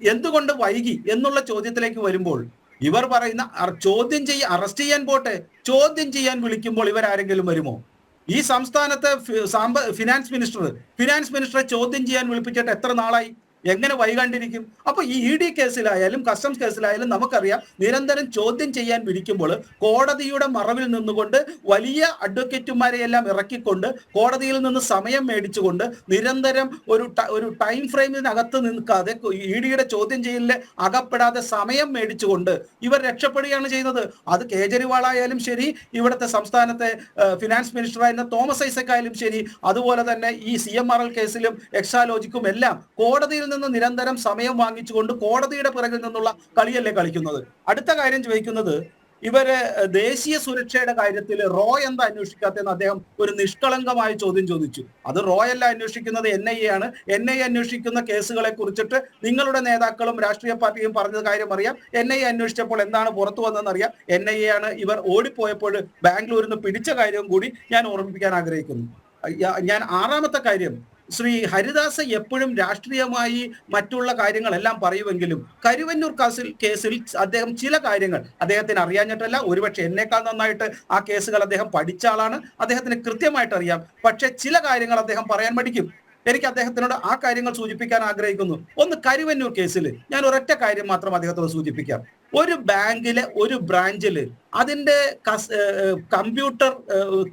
എന്തുകൊണ്ട് വൈകി എന്നുള്ള ചോദ്യത്തിലേക്ക് വരുമ്പോൾ ഇവർ പറയുന്ന അറസ്റ്റ് ചെയ്യാൻ പോട്ടെ, ചോദ്യം ചെയ്യാൻ വിളിക്കുമ്പോൾ ഇവരാരെങ്കിലും വരുമോ? ഈ സംസ്ഥാനത്തെ ഫിനാൻസ് മിനിസ്റ്ററെ ചോദ്യം ചെയ്യാൻ വിളിപ്പിച്ചിട്ട് എത്ര നാളായി? എങ്ങനെ വൈകാണ്ടിരിക്കും? അപ്പൊ ഈ ഇ.ഡി കേസിലായാലും കസ്റ്റംസ് കേസിലായാലും നമുക്കറിയാം, നിരന്തരം ചോദ്യം ചെയ്യാൻ വിളിക്കുമ്പോൾ കോടതിയുടെ മറവിൽ നിന്നുകൊണ്ട് വലിയ അഡ്വക്കേറ്റുമാരെ എല്ലാം ഇറക്കിക്കൊണ്ട് കോടതിയിൽ നിന്ന് സമയം മേടിച്ചുകൊണ്ട് നിരന്തരം ഒരു ടൈം ഫ്രെയിമിനകത്ത് നിൽക്കാതെ ഇ.ഡിയുടെ ചോദ്യം ചെയ്യലിൽ അകപ്പെടാതെ സമയം മേടിച്ചുകൊണ്ട് ഇവർ രക്ഷപ്പെടുകയാണ് ചെയ്യുന്നത്. അത് കേജ്രിവാൾ ആയാലും ശരി, ഇവിടുത്തെ സംസ്ഥാനത്തെ ഫിനാൻസ് മിനിസ്റ്ററായിരുന്ന തോമസ് ഐസക് ആയാലും ശരി, അതുപോലെ തന്നെ ഈ CMRL കേസിലും എക്സാലോജിക്കും എല്ലാം കോടതിയിൽ നിന്ന് നിരന്തരം സമയം വാങ്ങിച്ചുകൊണ്ട് കോടതിയുടെ പിറകിൽ നിന്നുള്ള കളിയല്ലേ കളിക്കുന്നത്. അടുത്ത കാര്യം ചോദിക്കുന്നത്, ഇവര് ദേശീയ സുരക്ഷയുടെ കാര്യത്തിൽ റോ എന്താ അന്വേഷിക്കാത്തതെന്ന് അദ്ദേഹം ഒരു നിഷ്കളങ്കമായ ചോദ്യം ചോദിച്ചു. അത് റോ അല്ല അന്വേഷിക്കുന്നത്, NIA ആണ്. NIA അന്വേഷിക്കുന്ന കേസുകളെ കുറിച്ചിട്ട് നിങ്ങളുടെ നേതാക്കളും രാഷ്ട്രീയ പാർട്ടിയും പറഞ്ഞ കാര്യം അറിയാം. NIA അന്വേഷിച്ചപ്പോൾ എന്താണ് പുറത്തു വന്നതെന്ന് അറിയാം. NIA ആണ് ഇവർ ഓടിപ്പോയപ്പോൾ ബാംഗ്ലൂരിൽ നിന്ന് പിടിച്ച കാര്യവും കൂടി ഞാൻ ഓർമ്മിപ്പിക്കാൻ ആഗ്രഹിക്കുന്നു. ഞാൻ ആറാമത്തെ കാര്യം, ശ്രീ ഹരിദാസ് എപ്പോഴും രാഷ്ട്രീയമായി മറ്റുള്ള കാര്യങ്ങളെല്ലാം പറയുമെങ്കിലും കരുവന്നൂർ കേസിൽ അദ്ദേഹം ചില കാര്യങ്ങൾ അദ്ദേഹത്തിന് അറിയാഞ്ഞിട്ടല്ല, ഒരുപക്ഷെ എന്നേക്കാൾ നന്നായിട്ട് ആ കേസുകൾ അദ്ദേഹം പഠിച്ച ആളാണ്, അദ്ദേഹത്തിന് കൃത്യമായിട്ട് അറിയാം. പക്ഷെ ചില കാര്യങ്ങൾ അദ്ദേഹം പറയാൻ മടിക്കും. എനിക്ക് അദ്ദേഹത്തിനോട് ആ കാര്യങ്ങൾ സൂചിപ്പിക്കാൻ ആഗ്രഹിക്കുന്നു. ഒന്ന്, കരുവന്നൂർ കേസിൽ ഞാൻ ഒരൊറ്റ കാര്യം മാത്രം അദ്ദേഹത്തോട് സൂചിപ്പിക്കാം. ഒരു ബാങ്കിലെ ഒരു ബ്രാഞ്ചിൽ അതിന്റെ കമ്പ്യൂട്ടർ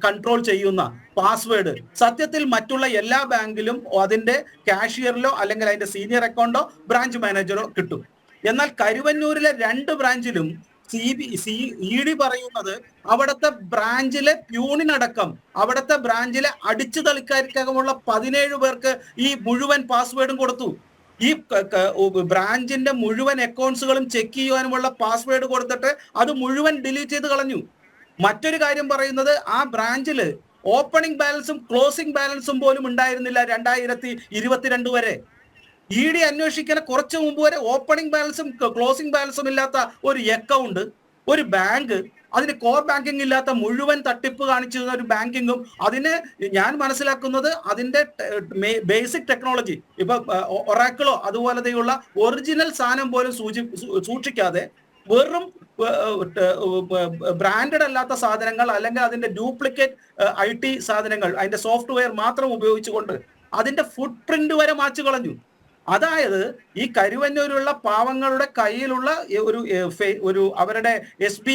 കൺട്രോൾ ചെയ്യുന്ന പാസ്വേഡ് സത്യത്തിൽ മറ്റുള്ള എല്ലാ ബാങ്കിലും അതിന്റെ കാഷ്യറിലോ അല്ലെങ്കിൽ അതിന്റെ സീനിയർ അക്കൗണ്ടോ ബ്രാഞ്ച് മാനേജറോ കിട്ടും. എന്നാൽ കരുവന്നൂരിലെ 2 ബ്രാഞ്ചിലും ED പറയുന്നത് അവിടുത്തെ ബ്രാഞ്ചിലെ പ്യൂണിനടക്കം അവിടുത്തെ ബ്രാഞ്ചിലെ അടിച്ചു തളിക്കാരിക്കകമുള്ള 17 പേർക്ക് ഈ മുഴുവൻ പാസ്വേഡും കൊടുത്തു. ഈ ബ്രാഞ്ചിന്റെ മുഴുവൻ അക്കൗണ്ട്സുകളും ചെക്ക് ചെയ്യുവാനുമുള്ള പാസ്വേഡ് കൊടുത്തിട്ട് അത് മുഴുവൻ ഡിലീറ്റ് ചെയ്ത് കളഞ്ഞു. മറ്റൊരു കാര്യം പറയുന്നത്, ആ ബ്രാഞ്ചില് ഓപ്പണിംഗ് ബാലൻസും ക്ലോസിംഗ് ബാലൻസും പോലും ഉണ്ടായിരുന്നില്ല 2022 വരെ. ED അന്വേഷിക്കുന്ന കുറച്ചു മുമ്പ് വരെ ഓപ്പണിംഗ് ബാലൻസും ക്ലോസിംഗ് ബാലൻസും ഇല്ലാത്ത ഒരു അക്കൗണ്ട്, ഒരു ബാങ്ക്, അതിന് കോർ ബാങ്കിങ് ഇല്ലാത്ത മുഴുവൻ തട്ടിപ്പ് കാണിച്ചിരുന്ന ഒരു ബാങ്കിങ്ങും, അതിന് ഞാൻ മനസ്സിലാക്കുന്നത് അതിന്റെ ബേസിക് ടെക്നോളജി ഇപ്പൊ ഒറാക്കിളോ അതുപോലത്തെയുള്ള ഒറിജിനൽ സാധനം പോലും സൂക്ഷിക്കാതെ വെറും ബ്രാൻഡഡ് അല്ലാത്ത സാധനങ്ങൾ അല്ലെങ്കിൽ അതിന്റെ ഡ്യൂപ്ലിക്കേറ്റ് IT സാധനങ്ങൾ, അതിന്റെ സോഫ്റ്റ്വെയർ മാത്രം ഉപയോഗിച്ചുകൊണ്ട് അതിന്റെ ഫുട് പ്രിന്റ് വരെ മാച്ചു കളഞ്ഞു. അതായത് ഈ കരുവന്നൂരുള്ള പാവങ്ങളുടെ കയ്യിലുള്ള ഒരു അവരുടെ SB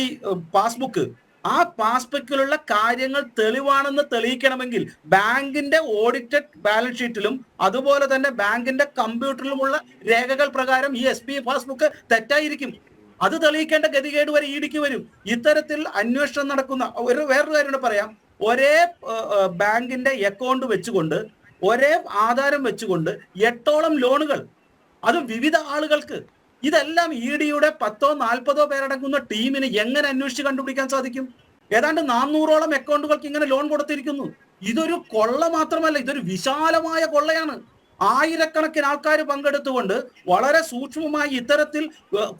പാസ്ബുക്ക്, ആ പാസ്ബുക്കിലുള്ള കാര്യങ്ങൾ തെളിവാണെന്ന് തെളിയിക്കണമെങ്കിൽ ബാങ്കിന്റെ ഓഡിറ്റഡ് ബാലൻസ് ഷീറ്റിലും അതുപോലെ തന്നെ ബാങ്കിന്റെ കമ്പ്യൂട്ടറിലുമുള്ള രേഖകൾ പ്രകാരം ഈ SB പാസ്ബുക്ക് തെറ്റായിരിക്കും. അത് തെളിയിക്കേണ്ട ഗതികേട് വരെ EDക്ക് വരും. ഇത്തരത്തിൽ അന്വേഷണം നടക്കുന്ന വേറൊരു കാര്യം കൂടെ പറയാം. ഒരേ ബാങ്കിന്റെ അക്കൗണ്ട് വെച്ചുകൊണ്ട് ഒരേ ആധാരം വെച്ചുകൊണ്ട് 8ഓളം ലോണുകൾ, അതും വിവിധ ആളുകൾക്ക്. ഇതെല്ലാം EDയുടെ 10-40 പേരടങ്ങുന്ന ടീമിന് എങ്ങനെ അന്വേഷിച്ച് കണ്ടുപിടിക്കാൻ സാധിക്കും? ഏതാണ്ട് 400ഓളം അക്കൗണ്ടുകൾക്ക് ഇങ്ങനെ ലോൺ കൊടുത്തിരിക്കുന്നു. ഇതൊരു കൊള്ള മാത്രമല്ല, ഇതൊരു വിശാലമായ കൊള്ളയാണ്. ആയിരക്കണക്കിന് ആൾക്കാർ പങ്കെടുത്തുകൊണ്ട് വളരെ സൂക്ഷ്മമായി ഇത്തരത്തിൽ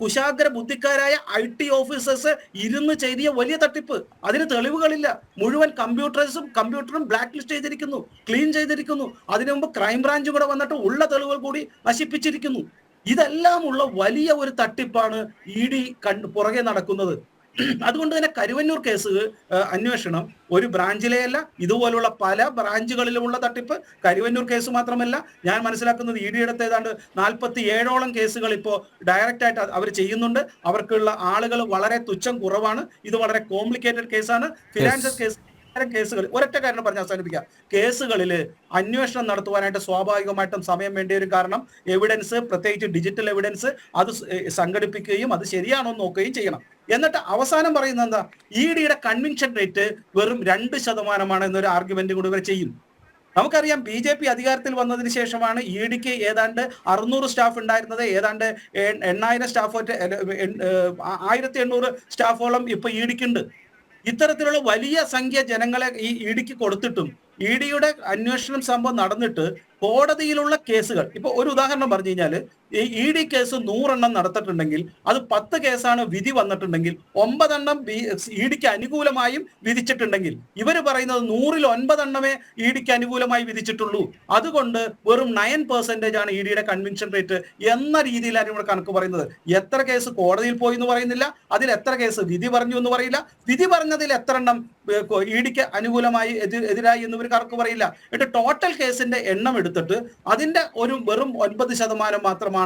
കുശാഗ്ര ബുദ്ധിക്കാരായ IT ഓഫീസേഴ്സ് ഇരുന്ന് ചെയ്തിയ വലിയ തട്ടിപ്പ്. അതിന് തെളിവുകളില്ല. മുഴുവൻ കമ്പ്യൂട്ടറും ബ്ലാക്ക് ലിസ്റ്റ് ചെയ്തിരിക്കുന്നു, ക്ലീൻ ചെയ്തിരിക്കുന്നു. അതിനു മുമ്പ് ക്രൈംബ്രാഞ്ച് കൂടെ വന്നിട്ട് ഉള്ള തെളിവുകൾ കൂടി നശിപ്പിച്ചിരിക്കുന്നു. ഇതെല്ലാം ഉള്ള വലിയ ഒരു തട്ടിപ്പാണ് ED പുറകെ നടക്കുന്നത്. അതുകൊണ്ട് തന്നെ കരുവന്നൂർ കേസ് അന്വേഷണം ഒരു ബ്രാഞ്ചിലെയല്ല, ഇതുപോലുള്ള പല ബ്രാഞ്ചുകളിലുമുള്ള തട്ടിപ്പ്. കരുവന്നൂർ കേസ് മാത്രമല്ല, ഞാൻ മനസ്സിലാക്കുന്നത് EDയുടെ ഏതാണ്ട് 47ഓളം കേസുകൾ ഇപ്പോൾ ഡയറക്റ്റ് ആയിട്ട് അവർ ചെയ്യുന്നുണ്ട്. അവർക്കുള്ള ആളുകൾ വളരെ തുച്ഛം കുറവാണ്. ഇത് വളരെ കോംപ്ലിക്കേറ്റഡ് കേസാണ്. ഫിനാൻഷ്യൽ കേസുകൾ ഒരൊറ്റ കാര്യം പറഞ്ഞ് അവസാനിപ്പിക്കാം. കേസുകളിൽ അന്വേഷണം നടത്തുവാനായിട്ട് സ്വാഭാവികമായിട്ടും സമയം വേണ്ടി വരും. കാരണം എവിഡൻസ്, പ്രത്യേകിച്ച് ഡിജിറ്റൽ എവിഡൻസ്, അത് സംഘടിപ്പിക്കുകയും അത് ശരിയാണോ എന്ന് നോക്കുകയും ചെയ്യണം. എന്നിട്ട് അവസാനം പറയുന്നത് എന്താ, EDയുടെ കൺവിൻഷൻ റേറ്റ് വെറും 2% എന്നൊരു ആർഗ്യുമെന്റ് കൂടി ഇവർ ചെയ്യും. നമുക്കറിയാം, BJP അധികാരത്തിൽ വന്നതിന് ശേഷമാണ് EDക്ക് ഏതാണ്ട് 600 സ്റ്റാഫ് ഉണ്ടായിരുന്നത്. ഏതാണ്ട് 8,000 സ്റ്റാഫ്, 1,800 സ്റ്റാഫോളം ഇപ്പൊ EDക്കുണ്ട്. ഇത്തരത്തിലുള്ള വലിയ സംഖ്യ ജനങ്ങളെ ഈ EDക്ക് കൊടുത്തിട്ടും EDയുടെ അന്വേഷണം സംഭവം നടന്നിട്ട് കോടതിയിലുള്ള കേസുകൾ, ഇപ്പൊ ഒരു ഉദാഹരണം പറഞ്ഞു കഴിഞ്ഞാൽ ഈ ED കേസ് 100 എണ്ണം നടത്തിയിട്ടുണ്ടെങ്കിൽ അത് 10 കേസാണ് വിധി വന്നിട്ടുണ്ടെങ്കിൽ 9 എണ്ണം EDക്ക് അനുകൂലമായും വിധിച്ചിട്ടുണ്ടെങ്കിൽ ഇവർ പറയുന്നത് 100-ൽ 9 എണ്ണമേ EDക്ക് അനുകൂലമായി വിധിച്ചിട്ടുള്ളൂ, അതുകൊണ്ട് വെറും 9% ആണ് EDയുടെ കൺവിൻഷൻ റേറ്റ് എന്ന രീതിയിലാണ് ഇവിടെ കണക്ക് പറയുന്നത്. എത്ര കേസ് കോടതിയിൽ പോയി എന്ന് പറയുന്നില്ല, അതിൽ എത്ര കേസ് വിധി പറഞ്ഞു എന്ന് പറയില്ല, വിധി പറഞ്ഞതിൽ എത്ര എണ്ണം EDക്ക് അനുകൂലമായി എതിരായി എന്നിവർ കണക്ക് പറയില്ല. എന്നിട്ട് ടോട്ടൽ കേസിന്റെ എണ്ണം എടുത്തിട്ട് അതിന്റെ ഒരു വെറും 9% മാത്രമാണ്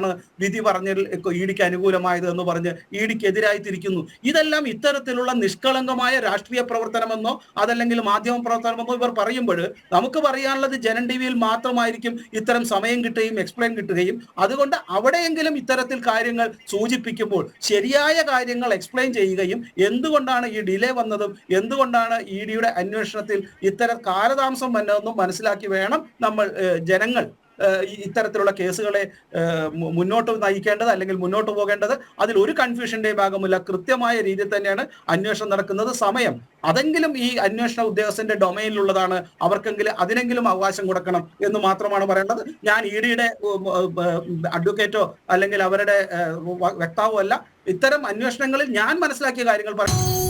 വിധി പറഞ്ഞതിൽ EDക്ക് അനുകൂലമായത് എന്ന് പറഞ്ഞ് EDക്ക് എതിരായി തിരിക്കുന്നു. ഇതെല്ലാം ഇത്തരത്തിലുള്ള നിഷ്കളങ്കമായ രാഷ്ട്രീയ പ്രവർത്തനമെന്നോ അതല്ലെങ്കിൽ മാധ്യമ പ്രവർത്തനമെന്നോ ഇവർ പറയുമ്പോൾ നമുക്ക് പറയാനുള്ളത് ജനൻ ടിവിയിൽ മാത്രമായിരിക്കും ഇത്തരം സമയം കിട്ടുകയും എക്സ്പ്ലെയിൻ കിട്ടുകയും, അതുകൊണ്ട് അവിടെയെങ്കിലും ഇത്തരത്തിൽ കാര്യങ്ങൾ സൂചിപ്പിക്കുമ്പോൾ ശരിയായ കാര്യങ്ങൾ എക്സ്പ്ലെയിൻ ചെയ്യുകയും എന്തുകൊണ്ടാണ് ഈ ഡിലേ വന്നതും എന്തുകൊണ്ടാണ് EDയുടെ അന്വേഷണത്തിൽ ഇത്തരം കാലതാമസം വന്നതെന്നും മനസ്സിലാക്കി വേണം നമ്മൾ ജനങ്ങൾ ഇത്തരത്തിലുള്ള കേസുകളെ മുന്നോട്ട് നയിക്കേണ്ടത് അല്ലെങ്കിൽ മുന്നോട്ട് പോകേണ്ടത്. അതിൽ ഒരു കൺഫ്യൂഷന്റെ ഭാഗമില്ല, കൃത്യമായ രീതിയിൽ തന്നെയാണ് അന്വേഷണം നടക്കുന്നത്. സമയം അതെങ്കിലും ഈ അന്വേഷണ ഉദ്യോഗസ്ഥന്റെ ഡൊമൈനിലുള്ളതാണ്, അവർക്കെങ്കിലും അതിനെങ്കിലും അവകാശം കൊടുക്കണം എന്ന് മാത്രമാണ് പറയേണ്ടത്. ഞാൻ EDയുടെ അഡ്വക്കേറ്റോ അല്ലെങ്കിൽ അവരുടെ വക്താവോ അല്ല, ഇത്തരം അന്വേഷണങ്ങളിൽ ഞാൻ മനസ്സിലാക്കിയ കാര്യങ്ങൾ പറയും.